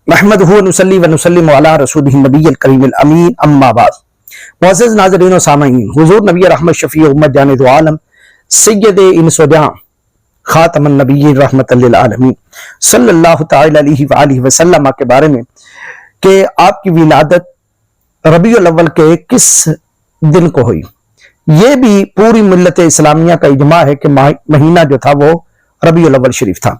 नहमदुहु व नुसल्ली व नुसल्लिमु अला रसूलिहिन नबिय्यिल करीमिल अमीन अम्मा बाद। मुअज़्ज़िज़ नाज़रीन व सामईन, हुज़ूर नबी रहमत शफ़ीअ उम्मत जाने दो आलम सय्यदे इंस व जान खातमुन नबिय्यीन रहमतल लिल आलमीन सल्लल्लाहु तआला अलैहि व आलिहि वसल्लम के बारे में कि आपकी विलादत रबीउल अव्वल के किस दिन को हुई। ये भी पूरी मिल्लत इस्लामिया का इजमा है कि महीना जो था वो रबीउल अव्वल शरीफ था,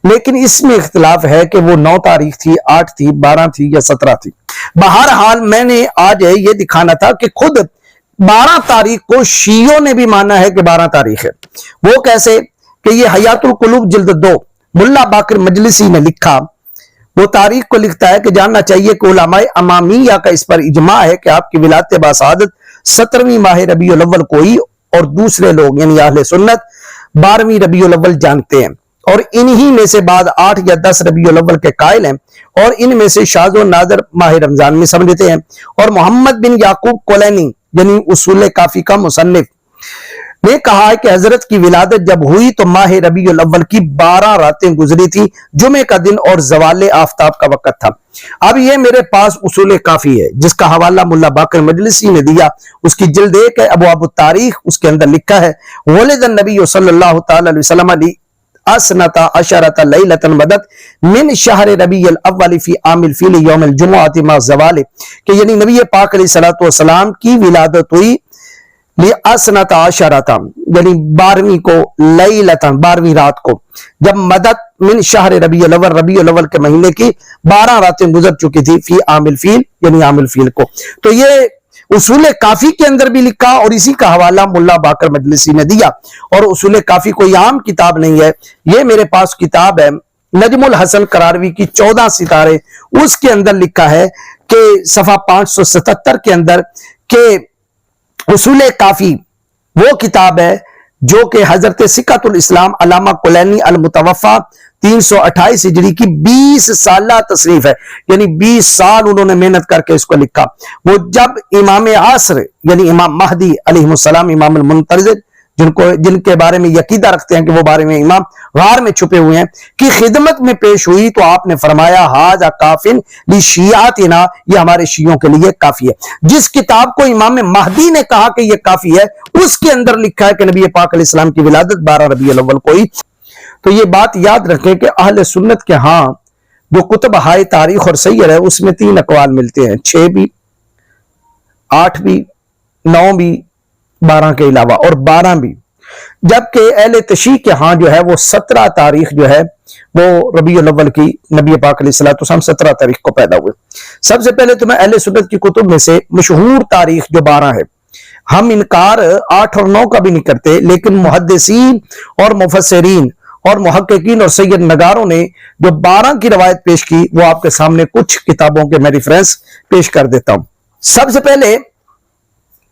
लेकिन इसमें इख्तिलाफ है कि वो 9 तारीख थी, 8 थी, 12 थी या 17 थी। बहरहाल मैंने आज ये दिखाना था कि खुद 12 तारीख को शियों ने भी माना है कि 12 तारीख है। वो कैसे कि ये हयातुल कुलूब जिल्द 2 मुल्ला बाकर मजलिसी ने लिखा, वो तारीख को लिखता है कि जानना चाहिए कि उलमाए अमामिया का इस पर इजमा है कि आपकी विलादत बासादत 17वीं माह रबीउल अव्वल को हुई और दूसरे लोग यानी अहले सुन्नत 12वीं रबीउल अव्वल जानते हैं और इन्हीं में से बाद 8 या 10 रबीउल अव्वल के कायल हैं और इनमें से शाज़ो नादर माह रमजान में समझते हैं। और मोहम्मद बिन याकूब कोलैनी यानी उसूल काफी का मुसन्निफ ने कहा है कि हजरत की विलादत जब हुई तो माह रबीउल अव्वल की 12 रातें गुजरी थी, जुमे का दिन और जवाले आफ्ताब का वक्त था। अब ये मेरे पास उसूल काफी है जिसका हवाला मुल्ला बाकर मजलिसी ने दिया, उसकी जिल्द 1 है अबवाब तारीख, उसके अंदर लिखा है वलिदन नबी सल्लल्लाहु तआला अलैहि वसल्लम असनता अशरता लैलतन मदद मिन शहर रबीउल अव्वल फी आमिल फील यौमिल जुमुअती मा ज़वाल, कि यानी नबी पाक अलैहिस्सलातु वस्सलाम की विलादत हुई असनता अशरता यानी 12वीं को, लैलतन 12वीं रात को, जब मदद मिन शहर रबीउल अव्वल के महीने की 12 रातें गुजर चुकी थी फी आमिल फील यानी आमिल फील को। तो ये उसूल काफी के अंदर भी लिखा और इसी का हवाला मुल्ला बाकर मजलिसी ने दिया। और उसूल काफी कोई आम किताब नहीं है, ये मेरे पास किताब है नजमुल हसन करारवी की 14 सितारे, उसके अंदर लिखा है कि सफा 577 के अंदर के उसूल काफी वो किताब है जो कि हजरत सिक्कतुल इस्लाम अल्लामा कुलैनी अल मुतवफ़ा 328 हिजरी की 20 साला तसनीफ है, यानी 20 साल उन्होंने मेहनत करके इसको लिखा। वो जब इमाम आसर यानी इमाम महदी अलैहिस्सलाम इमाम मुंतज़िर जिनके बारे में यकीदा रखते हैं कि वो बारे में इमाम गार में छुपे हुए हैं की खिदमत में पेश हुई तो आपने फरमाया हाजा काफिन ली शियातिना, ये हमारे शियों के लिए काफी है। जिस किताब को इमाम महदी ने कहा कि ये काफी है उसके अंदर लिखा है कि नबी पाक अलैहिस्सलाम की विलादत 12 रबीउल अव्वल को हुई। तो ये बात याद रखें कि अहले सुन्नत के हाँ जो कुतुब हाय तारीख और सैयर है उसमें 3 अकवाल मिलते हैं, 6 भी, 8 भी, 9 भी, 12 के अलावा और 12 भी, जबकि अहले तशरीह के हाँ जो है वो 17 तारीख जो है वो रबीउल अव्वल की नबी पाक अलैहिस्सलातु वस्सलाम 17 तारीख को पैदा हुए। सबसे पहले तो मैं अहले सुन्नत की कुतुब में से मशहूर तारीख जो 12 है, हम इनकार 8 और 9 का भी नहीं करते, लेकिन मुहद्दिसीन और मुफस्सिरीन और मुहक्किकीन और सैयद नगारों ने जो 12 की रवायत पेश की वो आपके सामने कुछ किताबों के मैं रेफरेंस पेश कर देता हूं। सबसे पहले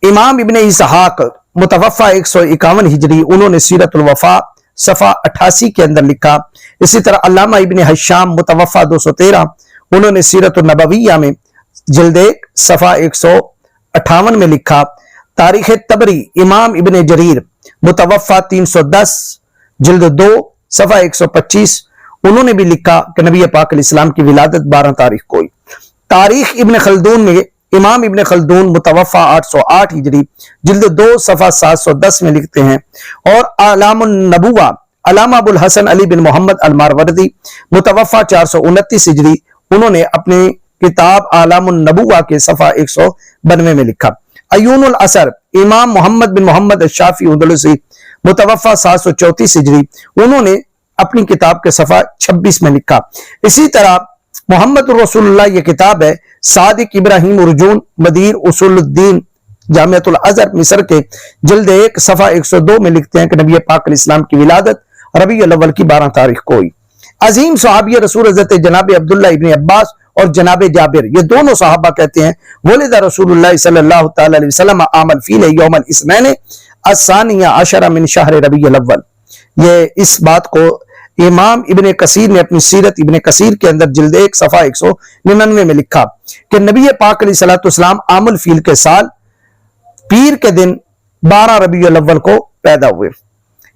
इमाम इब्ने इसहाक मुतवफ़ा 151 हिजरी, उन्होंने सीरतुल वफ़ा सफ़ा 88 के अंदर लिखा। इसी तरह अल्लामा इब्ने हशाम मुतवफ़ा 213, उन्होंने सीरतुन नबविया में जिल्द 1 सफ़ा 158 में लिखा। तारीख तबरी इमाम इब्ने जरीर मुतवफ़ा 310 जिल्द 2 सफ़ा 125, उन्होंने भी लिखा कि नबी पाक अलैहिस्सलाम की विलादत 12 तारीख को हुई। तारीख इब्ने खल्दून में इमाम इब्ने खल्दून मुतवफ़ा 808 हिजरी जिल्द 2 सफ़ा 710 में लिखते हैं। और आलामुन नबुवा अल्लामा अबुल हसन अली बिन मोहम्मद अल मारवर्दी मुतवफ़ा 429 हिजरी, उन्होंने अपनी किताब आलामुन नबुवा के सफ़ा 192 में लिखा। अयूनुल असर इमाम मोहम्मद बिन मोहम्मद अश-शाफ़ी अंदलुसी मुतवफ़ा 734 हिजरी, उन्होंने अपनी किताब के सफ़ा 26 में लिखा। इसी तरह मोहम्मद रसूलुल्लाह ये किताब है सादिक इब्राहिम उर्जून मदीर उसूलुद्दीन जामियतुल अज़हर मिस्र के जिल्द 1 सफ़ा 102 में लिखते हैं कि नबी पाक अलैहिस्सलाम की विलादत रबीउल अव्वल की 12 तारीख को हुई। अजीम सहाबी रसूल हज़रत जनाब अब्दुल्लाह इब्ने अब्बास और जनाब जाबिर, ये दोनों सहाबा कहते हैं वलिदा रसूलुल्लाह सल्लल्लाहु तआला अलैहि वसल्लम आमल फील यौमल इस्नैन अस्सानिया अशरा मिन शहर रबीउल अव्वल। ये इस बात को इमाम इब्ने कसीर ने अपनी सीरत इब्ने कसीर के अंदर जिल्द 1 सफ़ा 199 में लिखा कि नबी पाक अलैहिस्सलातु वस्सलाम आमुल फील के साल पीर के दिन 12 रबीउल अव्वल को पैदा हुए।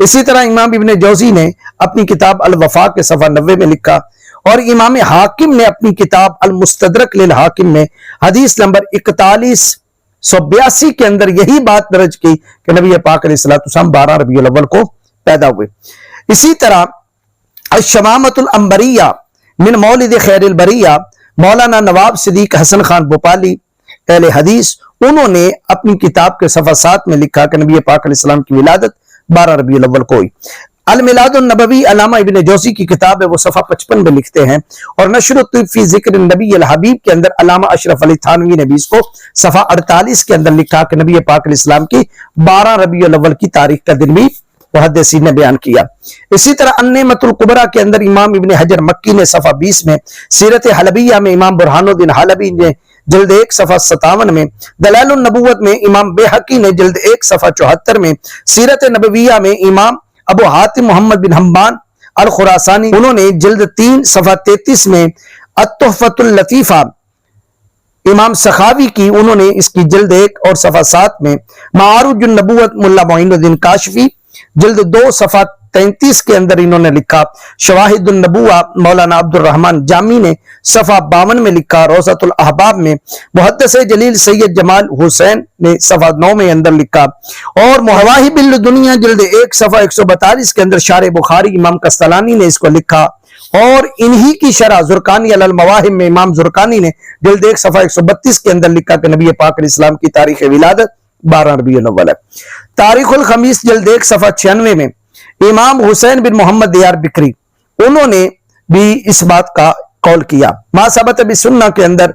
इसी तरह इमाम इब्ने जौजी ने अपनी किताब अल वफा के सफ़ा 90 में लिखा اور امام حاکم نے اپنی کتاب المستدرک للحاکم میں حدیث نمبر 4182 کے اندر یہی بات درج کی کہ نبی پاک علیہ السلام 12 ربیع الاول کو پیدا ہوئے۔ اسی طرح الشمامۃ العنبریہ من مولد خیر البریہ، مولانا نواب صدیق حسن خان بھوپالی اہل حدیث، انہوں نے اپنی کتاب کے صفحہ 7 میں لکھا کہ نبی پاک علیہ السلام کی ولادت 12 ربیع الاول کو ہوئی۔ الميلاد النبوی علامہ ابن جوزی کی کتاب ہے، وہ صفحہ 55 میں لکھتے ہیں، اور نشر الطب فی ذکر النبی الحبیب کے اندر علامہ اشرف علی تھانوی نے بھی اس کو صفحہ 48 کے اندر لکھا کہ نبی پاک علیہ السلام کی 12 ربیع الاول کی تاریخ کا دن بھی محدثین نے بیان کیا۔ اسی طرح النعمۃ الکبریٰ کے اندر امام ابن حجر مکی نے صفحہ 20 میں، سیرت حلبیہ میں امام برہان الدین حلبی نے جلد 1 صفحہ 57 میں، دلائل النبوت میں امام بیہقی نے جلد 1 صفحہ 74 میں، سیرت نبویہ میں امام ابو حاتم محمد بن حنبان الخراسانی انہوں نے جلد 3 صفحہ 33 میں، التحفۃ اللطیفہ امام سخاوی کی انہوں نے اس کی جلد 1 اور صفحہ 7 میں، معارج النبوت ملا معین الدین کاشفی جلد 2 صفحہ 33 کے اندر انہوں نے لکھا، شواہد النبوہ مولانا عبد الرحمن جامی نے صفحہ 52 میں لکھا، روضۃ الاحباب میں محدث جلیل سید جمال حسین نے صفحہ 9 میں اندر لکھا، اور مواہب الدنیا جلد 1 صفحہ 142 کے اندر شارح بخاری امام قسطلانی نے اس کو لکھا، اور انہی کی شرح زرقانی علی المواہب میں امام زرقانی نے جلد 1 صفحہ 132 کے اندر لکھا کہ نبی پاک علیہ السلام کی تاریخ ولادت 12 ربیع الاول ہے۔ تاریخ الخمیس جلد 1 صفحہ 96 میں امام حسین بن محمد دیار بکری انہوں نے بھی اس بات کا قول کیا۔ ما ثبت بسنہ کے اندر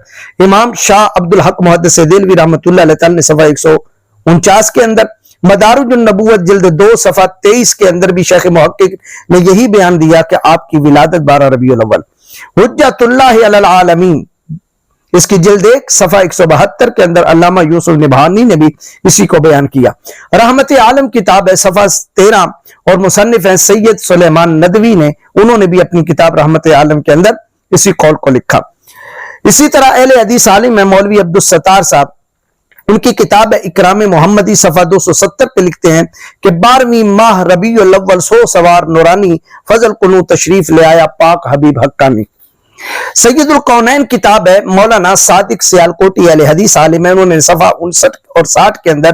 امام شاہ عبدالحق محدث دہلوی رحمۃ اللہ علیہ تعالی نے صفحہ 149 کے اندر، مدارج النبوت جلد 2 صفحہ 23 کے اندر بھی شیخ محقق نے یہی بیان دیا کہ آپ کی ولادت 12 ربیع الاول۔ حجت اللہ علی العالمین اس کی جلد 1 صفحہ 172 کے اندر علامہ یوسف نبہانی نے بھی اسی کو بیان کیا۔ رحمت عالم کتاب ہے، صفحہ 13، اور مصنف ہیں سید سلیمان ندوی نے، انہوں نے بھی اپنی کتاب رحمت عالم کے اندر اسی قول کو لکھا۔ اسی طرح اہل حدیث عالم ہے مولوی عبدالستار صاحب، ان کی کتاب ہے اکرام محمدی صفحہ 270 پہ لکھتے ہیں کہ 12ویں ماہ ربیع الاول 100 سوار نورانی فضل قنو تشریف لے آیا پاک حبیب حقانی۔ سید القونین کتاب ہے مولانا صادق سیالکوٹی اہل حدیث عالم ہے، انہوں نے صفحہ 59 اور 60 کے اندر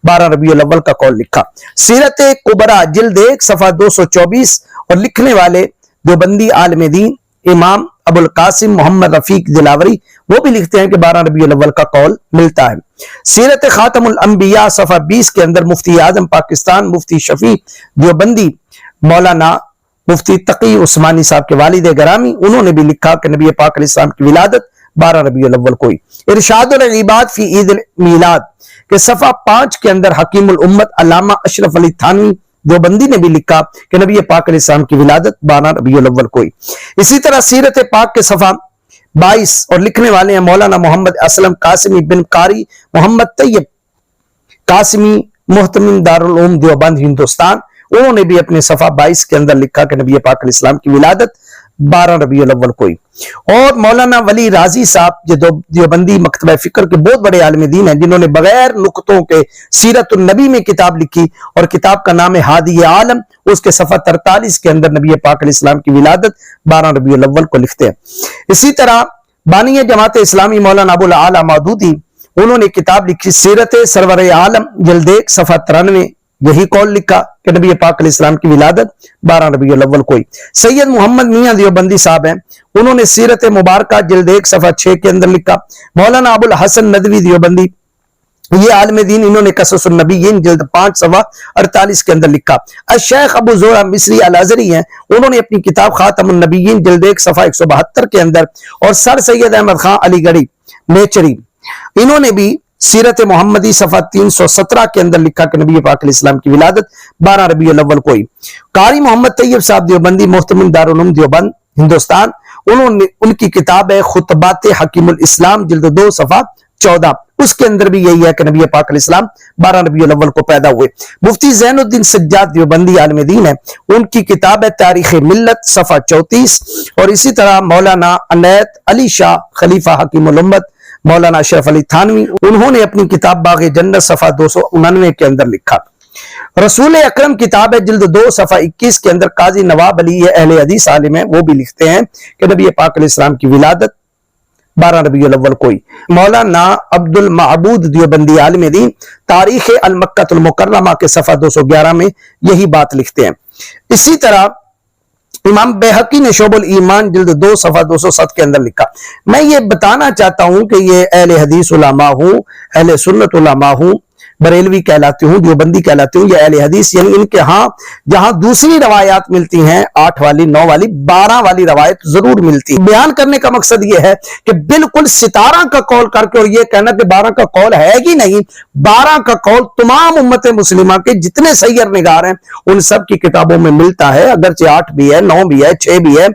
12 ربیع الاول کا قول لکھا۔ سیرت کبریٰ جلد 1 صفحہ 224 اور لکھنے والے دیوبندی عالم دین امام ابو القاسم محمد رفیق دلاوری وہ بھی لکھتے ہیں کہ 12 ربیع الاول کا قول ملتا ہے۔ سیرت خاتم الانبیاء صفحہ 20 کے اندر مفتی اعظم پاکستان مفتی شفیع دیوبندی مولانا مفتی تقی عثمانی صاحب کے والد گرامی انہوں نے بھی لکھا کہ نبی پاک علیہ السلام کی ولادت 12 ربیع الاول کو ہوئی۔ ارشاد العباد فی عید المیلاد کہ صفحہ 5 کے اندر حکیم الامت علامہ اشرف علی تھانوی دیوبندی نے بھی لکھا کہ نبی پاک علیہ السلام کی ولادت 12 ربیع الاول کو ہوئی۔ اسی طرح سیرت پاک کے صفحہ 22 اور لکھنے والے ہیں مولانا محمد اسلم قاسمی بن قاری محمد طیب قاسمی محتمم دارالعلوم دیوبند ہندوستان، انہوں نے بھی اپنے صفحہ 22 کے اندر لکھا کہ نبی پاک علیہ السلام کی ولادت 12 ربیع الاول کو ہوئی۔ اور مولانا ولی راضی صاحب جو دیوبندی مکتبہ فکر کے بہت بڑے عالم دین ہیں، جنہوں نے بغیر نقطوں کے سیرت النبی میں کتاب لکھی، اور کتاب کا نام ہے ہادی عالم، اس کے صفحہ 43 کے اندر نبی پاک علیہ السلام کی ولادت 12 ربیع الاول کو لکھتے ہیں۔ اسی طرح بانی جماعت اسلامی مولانا ابو العالی مودودی انہوں نے کتاب لکھی سیرت سرور عالم جلد 1 صفحہ 93، یہی قول لکھا کہ نبی پاک علیہ السلام کی ولادت 12 ربیع الاول کو ہوئی۔ سید محمد میاں دیوبندی صاحب ہیں، انہوں نے سیرت مبارکہ جلد 1 صفحہ 6 کے اندر لکھا۔ مولانا ابو الحسن ندوی دیوبندی یہ عالم دین، انہوں نے قصص النبیین جلد 5 صفحہ 48 کے اندر لکھا۔ الشیخ ابو زہرہ مصری الازہری ہیں، انہوں نے اپنی کتاب خاتم النبیین جلد 1 صفحہ 172 کے اندر، اور سر سید احمد خان علی گڑھی نیچری انہوں نے بھی سیرت محمدی صفحہ 317 کے اندر لکھا کہ نبی پاک علیہ السلام کی ولادت 12 ربیع الاول کو ہوئی۔ قاری محمد طیب صاحب دیوبندی محتمم دارالعلوم دیوبند ہندوستان، ان کی کتاب ہے خطبات حکیم الاسلام جلد 2 صفحہ 14، اس کے اندر بھی یہی ہے کہ نبی پاک علیہ السلام 12 ربیع الاول کو پیدا ہوئے۔ مفتی زین الدین سجاد دیوبندی عالم دین ہے، ان کی کتاب ہے تاریخ ملت صفحہ 34، اور اسی طرح مولانا عنایت علی شاہ خلیفہ حکیم الامت مولانا اشرف علی تھانوی انہوں نے اپنی کتاب باغ جنت صفحہ 299 کے اندر لکھا۔ रसूल अकरम किताब है जिल्द 2 सफ़ा 21 के अंदर काजी नवाब अली अहले हदीस आलिम है, वो भी लिखते हैं कि नबी पाक अलैहिस्सलाम की विलादत 12 रबीउल अव्वल को ही। मौलाना अब्दुल महबूद दियोबंदी आलिम दीन तारीख अल मक्कातुल मुकर्रमा के सफ़ा 211 में यही बात लिखते हैं। इसी तरह इमाम बैहकी ने शोबुल ईमान जिल्द 2 सफ़ा 207 के अंदर लिखा। मैं ये बताना चाहता हूं कि ये अहले हदीस उलमा हूं, अहले सुन्नत उलमा हूं, बरेलवी कहलाती हूं, देवबंदी कहलाती हूं, या अहले हदीस, यानी इनके यहाँ जहां दूसरी रवायात मिलती हैं 8 वाली, 9 वाली, 12 वाली रवायत जरूर मिलती है। बयान करने का मकसद यह है कि बिल्कुल सितारा का कौल करके और यह कहना कि 12 का कौल है कि नहीं, 12 का कौल तमाम उम्मत मुस्लिमा के जितने सैयर निगार हैं उन सब की किताबों में मिलता है। अगरचे 8 भी है, 9 भी है, 6 भी है,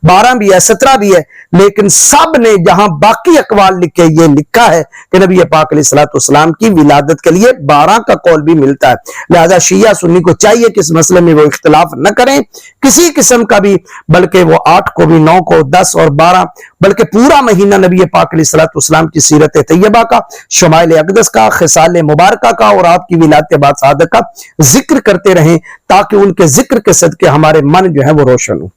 12 भी है, 17 भी है, लेकिन सब ने जहां बाकी अकवाल लिखे ये लिखा है कि नबी पाक अलैहिस्सलाम की विलादत के लिए 12 का कौल भी मिलता है। लिहाजा शिया सुन्नी को चाहिए कि इस मसले में वो इख्तिलाफ न करें किसी किस्म का भी, बल्कि वो 8 को भी, 9 को, 10 और 12, बल्कि पूरा महीना नबी पाक अलैहिस्सलाम की सीरत तैयबा का, शमाइल अक़दस का, खिसाल मुबारका का और आपकी विलादत बाद सआदत का जिक्र करते रहें, ताकि उनके जिक्र के सदके हमारे मन जो है वो रोशन हो।